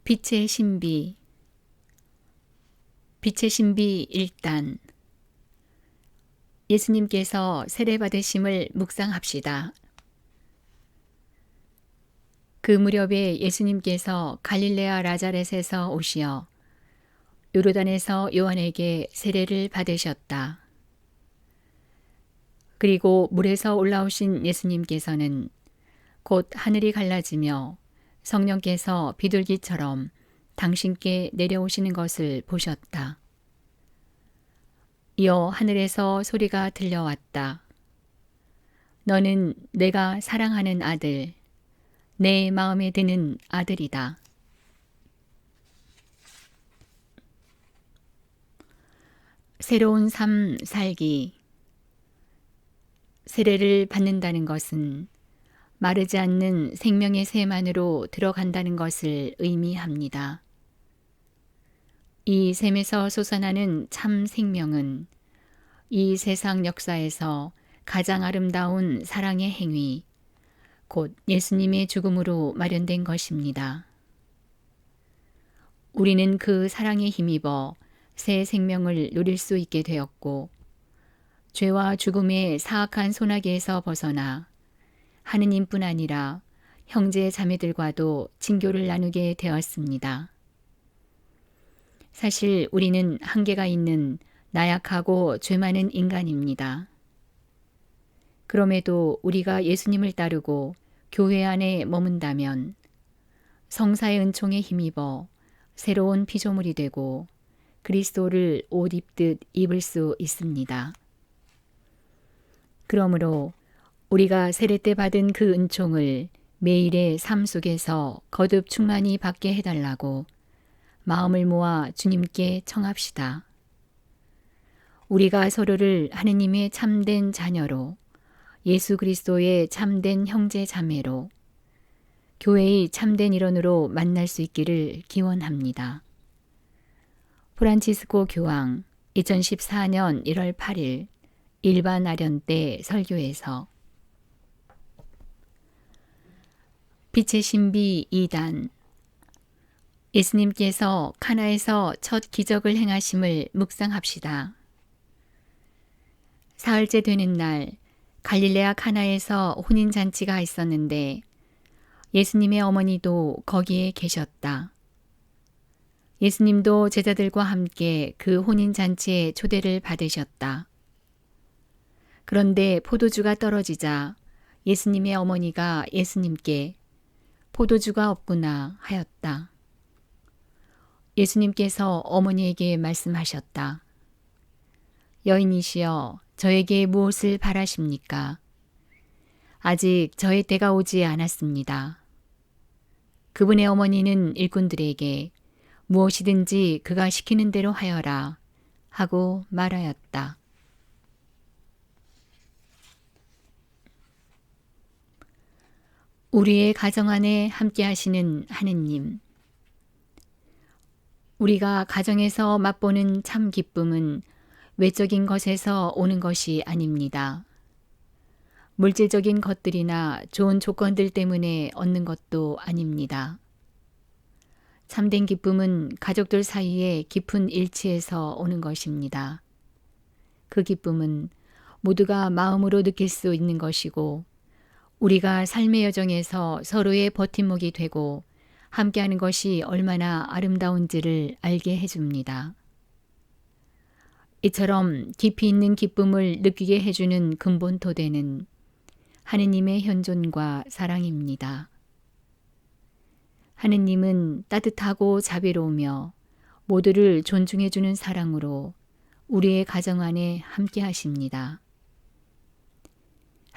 빛의 신비. 빛의 신비 1단. 예수님께서 세례받으심을 묵상합시다. 그 무렵에 예수님께서 갈릴레아 나자렛에서 오시어 요르단에서 요한에게 세례를 받으셨다. 그리고 물에서 올라오신 예수님께서는 곧 하늘이 갈라지며 성령께서 비둘기처럼 당신께 내려오시는 것을 보셨다. 이어 하늘에서 소리가 들려왔다. 너는 내가 사랑하는 아들, 내 마음에 드는 아들이다. 새로운 삶 살기. 세례를 받는다는 것은 마르지 않는 생명의 샘안으로 들어간다는 것을 의미합니다. 이 샘에서 솟아나는 참 생명은 이 세상 역사에서 가장 아름다운 사랑의 행위, 곧 예수님의 죽음으로 마련된 것입니다. 우리는 그 사랑에 힘입어 새 생명을 누릴 수 있게 되었고, 죄와 죽음의 사악한 소나기에서 벗어나 하느님뿐 아니라 형제 자매들과도 친교를 나누게 되었습니다. 사실 우리는 한계가 있는 나약하고 죄 많은 인간입니다. 그럼에도 우리가 예수님을 따르고 교회 안에 머문다면 성사의 은총에 힘입어 새로운 피조물이 되고 그리스도를 옷 입듯 입을 수 있습니다. 그러므로 우리가 세례 때 받은 그 은총을 매일의 삶 속에서 거듭 충만히 받게 해달라고 마음을 모아 주님께 청합시다. 우리가 서로를 하느님의 참된 자녀로, 예수 그리스도의 참된 형제 자매로, 교회의 참된 일원으로 만날 수 있기를 기원합니다. 프란치스코 교황 2014년 1월 8일 일반 아련 때 설교에서. 빛의 신비 2단. 예수님께서 카나에서 첫 기적을 행하심을 묵상합시다. 사흘째 되는 날 갈릴레아 카나에서 혼인잔치가 있었는데 예수님의 어머니도 거기에 계셨다. 예수님도 제자들과 함께 그 혼인잔치에 초대를 받으셨다. 그런데 포도주가 떨어지자 예수님의 어머니가 예수님께 포도주가 없구나 하였다. 예수님께서 어머니에게 말씀하셨다. 여인이시여, 저에게 무엇을 바라십니까? 아직 저의 때가 오지 않았습니다. 그분의 어머니는 일꾼들에게 무엇이든지 그가 시키는 대로 하여라 하고 말하였다. 우리의 가정 안에 함께 하시는 하느님. 우리가 가정에서 맛보는 참 기쁨은 외적인 것에서 오는 것이 아닙니다. 물질적인 것들이나 좋은 조건들 때문에 얻는 것도 아닙니다. 참된 기쁨은 가족들 사이의 깊은 일치에서 오는 것입니다. 그 기쁨은 모두가 마음으로 느낄 수 있는 것이고, 우리가 삶의 여정에서 서로의 버팀목이 되고 함께하는 것이 얼마나 아름다운지를 알게 해줍니다. 이처럼 깊이 있는 기쁨을 느끼게 해주는 근본 토대는 하느님의 현존과 사랑입니다. 하느님은 따뜻하고 자비로우며 모두를 존중해주는 사랑으로 우리의 가정 안에 함께 하십니다.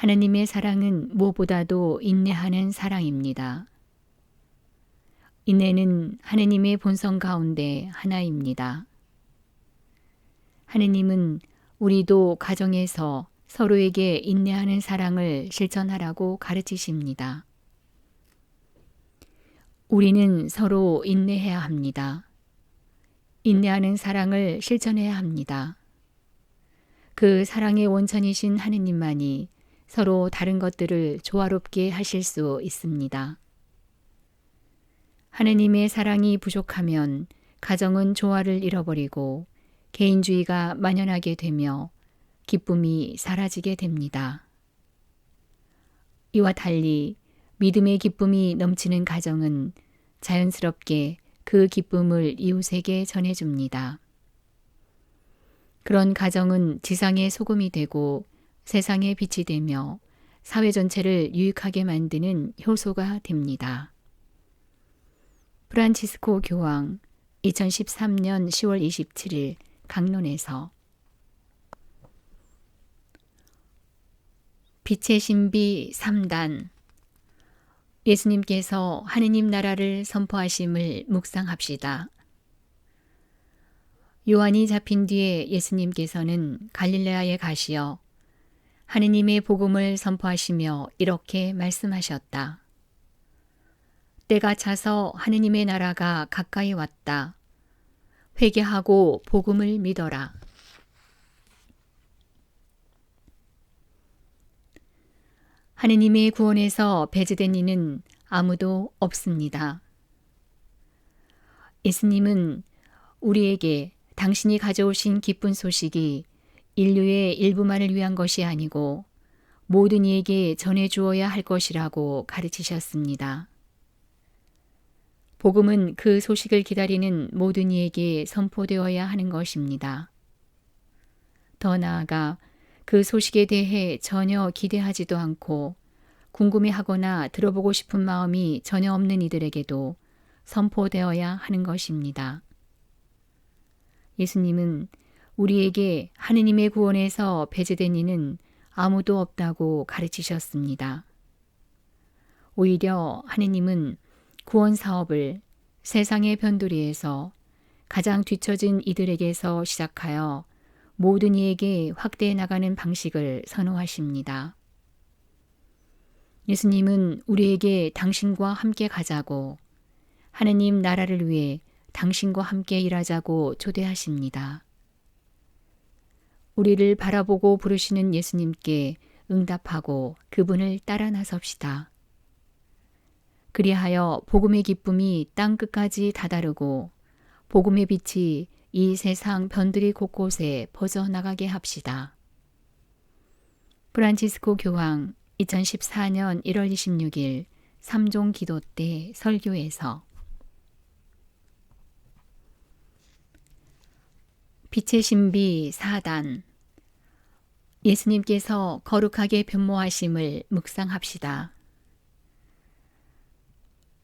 하느님의 사랑은 무엇보다도 인내하는 사랑입니다. 인내는 하느님의 본성 가운데 하나입니다. 하느님은 우리도 가정에서 서로에게 인내하는 사랑을 실천하라고 가르치십니다. 우리는 서로 인내해야 합니다. 인내하는 사랑을 실천해야 합니다. 그 사랑의 원천이신 하느님만이 서로 다른 것들을 조화롭게 하실 수 있습니다. 하느님의 사랑이 부족하면 가정은 조화를 잃어버리고 개인주의가 만연하게 되며 기쁨이 사라지게 됩니다. 이와 달리 믿음의 기쁨이 넘치는 가정은 자연스럽게 그 기쁨을 이웃에게 전해줍니다. 그런 가정은 지상의 소금이 되고 세상의 빛이 되며 사회 전체를 유익하게 만드는 효소가 됩니다. 프란치스코 교황 2013년 10월 27일 강론에서 빛의 신비 3단 예수님께서 하느님 나라를 선포하심을 묵상합시다. 요한이 잡힌 뒤에 예수님께서는 갈릴레아에 가시어 하느님의 복음을 선포하시며 이렇게 말씀하셨다. 때가 차서 하느님의 나라가 가까이 왔다. 회개하고 복음을 믿어라. 하느님의 구원에서 배제된 이는 아무도 없습니다. 예수님은 우리에게 당신이 가져오신 기쁜 소식이 인류의 일부만을 위한 것이 아니고 모든 이에게 전해주어야 할 것이라고 가르치셨습니다. 복음은 그 소식을 기다리는 모든 이에게 선포되어야 하는 것입니다. 더 나아가 그 소식에 대해 전혀 기대하지도 않고 궁금해하거나 들어보고 싶은 마음이 전혀 없는 이들에게도 선포되어야 하는 것입니다. 예수님은 우리에게 하느님의 구원에서 배제된 이는 아무도 없다고 가르치셨습니다. 오히려 하느님은 구원 사업을 세상의 변두리에서 가장 뒤처진 이들에게서 시작하여 모든 이에게 확대해 나가는 방식을 선호하십니다. 예수님은 우리에게 당신과 함께 가자고 하느님 나라를 위해 당신과 함께 일하자고 초대하십니다. 우리를 바라보고 부르시는 예수님께 응답하고 그분을 따라 나섭시다. 그리하여 복음의 기쁨이 땅 끝까지 다다르고 복음의 빛이 이 세상 변두리 곳곳에 퍼져나가게 합시다. 프란치스코 교황 2014년 1월 26일 3종 기도 때 설교에서 빛의 신비 4단 예수님께서 거룩하게 변모하심을 묵상합시다.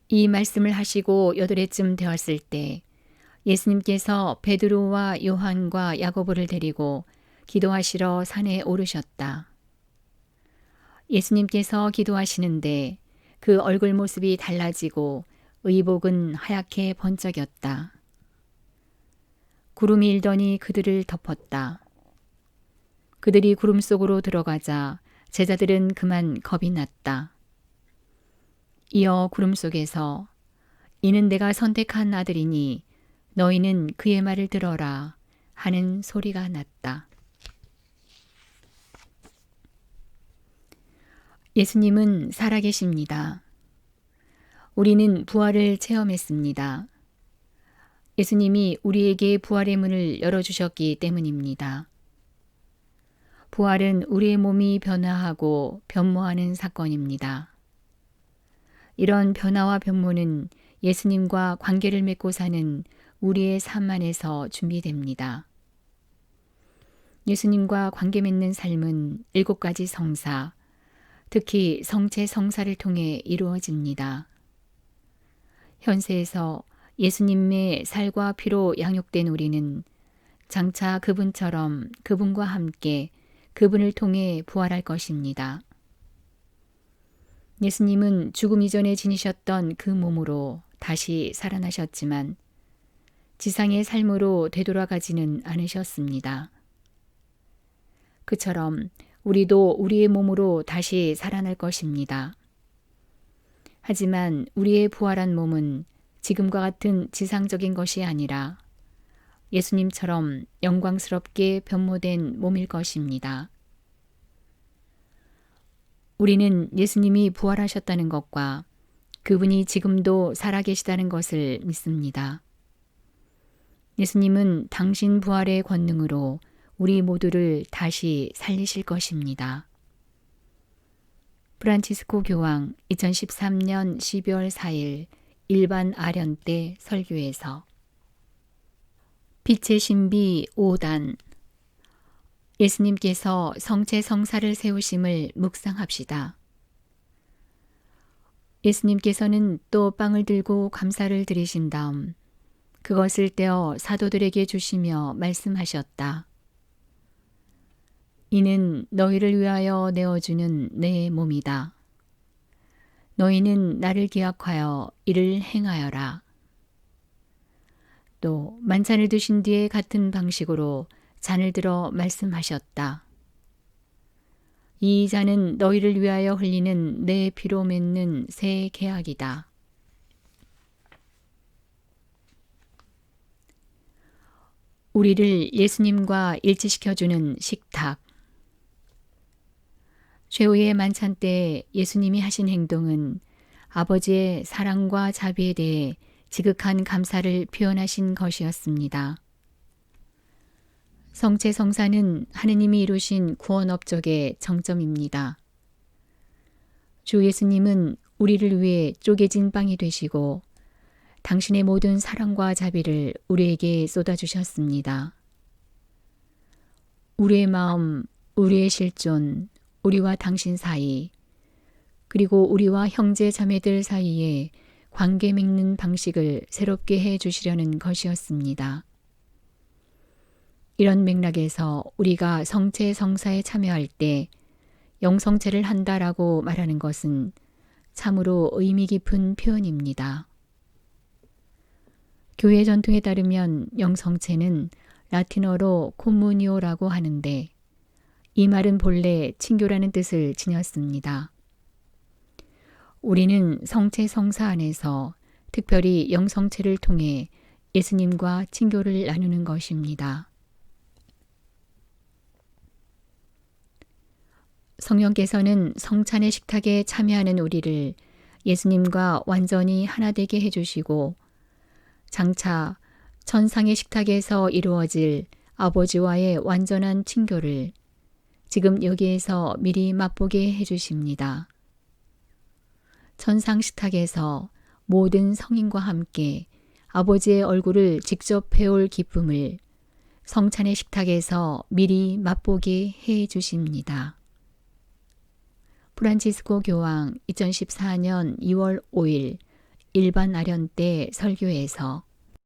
이 말씀을 하시고 8회쯤 되었을 때 예수님께서 베드로와 요한과 야고보를 데리고 기도하시러 산에 오르셨다. 예수님께서 기도하시는데 그 얼굴 모습이 달라지고 의복은 하얗게 번쩍였다. 구름이 일더니 그들을 덮었다. 그들이 구름 속으로 들어가자 제자들은 그만 겁이 났다. 이어 구름 속에서 이는 내가 선택한 아들이니 너희는 그의 말을 들어라 하는 소리가 났다. 예수님은 살아계십니다. 우리는 부활을 체험했습니다. 예수님이 우리에게 부활의 문을 열어주셨기 때문입니다. 부활은 우리의 몸이 변화하고 변모하는 사건입니다. 이런 변화와 변모는 예수님과 관계를 맺고 사는 우리의 삶 안에서 준비됩니다. 예수님과 관계 맺는 삶은 7가지 성사, 특히 성체 성사를 통해 이루어집니다. 현세에서 예수님의 살과 피로 양육된 우리는 장차 그분처럼 그분과 함께 그분을 통해 부활할 것입니다. 예수님은 죽음 이전에 지니셨던 그 몸으로 다시 살아나셨지만 지상의 삶으로 되돌아가지는 않으셨습니다. 그처럼 우리도 우리의 몸으로 다시 살아날 것입니다. 하지만 우리의 부활한 몸은 지금과 같은 지상적인 것이 아니라 예수님처럼 영광스럽게 변모된 몸일 것입니다. 우리는 예수님이 부활하셨다는 것과 그분이 지금도 살아계시다는 것을 믿습니다. 예수님은 당신 부활의 권능으로 우리 모두를 다시 살리실 것입니다. 프란치스코 교황 2013년 12월 4일 일반 아련 때 설교에서 빛의 신비 5단 예수님께서 성체 성사를 세우심을 묵상합시다. 예수님께서는 또 빵을 들고 감사를 드리신 다음 그것을 떼어 사도들에게 주시며 말씀하셨다. 이는 너희를 위하여 내어주는 내 몸이다. 너희는 나를 기억하여 이를 행하여라. 또 만찬을 드신 뒤에 같은 방식으로 잔을 들어 말씀하셨다. 이 잔은 너희를 위하여 흘리는 내 피로 맺는 새 계약이다. 우리를 예수님과 일치시켜주는 식탁. 최후의 만찬 때 예수님이 하신 행동은 아버지의 사랑과 자비에 대해 지극한 감사를 표현하신 것이었습니다. 성체 성사는 하느님이 이루신 구원 업적의 정점입니다. 주 예수님은 우리를 위해 쪼개진 빵이 되시고 당신의 모든 사랑과 자비를 우리에게 쏟아주셨습니다. 우리의 마음, 우리의 실존, 우리와 당신 사이, 그리고 우리와 형제 자매들 사이에 관계 맺는 방식을 새롭게 해 주시려는 것이었습니다. 이런 맥락에서 우리가 성체 성사에 참여할 때 영성체를 한다라고 말하는 것은 참으로 의미 깊은 표현입니다. 교회 전통에 따르면 영성체는 라틴어로 콤무니오라고 하는데 이 말은 본래 친교라는 뜻을 지녔습니다. 우리는 성체 성사 안에서 특별히 영성체를 통해 예수님과 친교를 나누는 것입니다. 성령께서는 성찬의 식탁에 참여하는 우리를 예수님과 완전히 하나 되게 해주시고 장차 천상의 식탁에서 이루어질 아버지와의 완전한 친교를 지금 여기에서 미리 맛보게 해주십니다. 천상 식탁에서 모든 성인과 함께 아버지의 얼굴을 직접 배울 기쁨을 성찬의 식탁에서 미리 맛보게 해주십니다. 프란치스코 교황 2014년 2월 5일 일반 아련 때 설교에서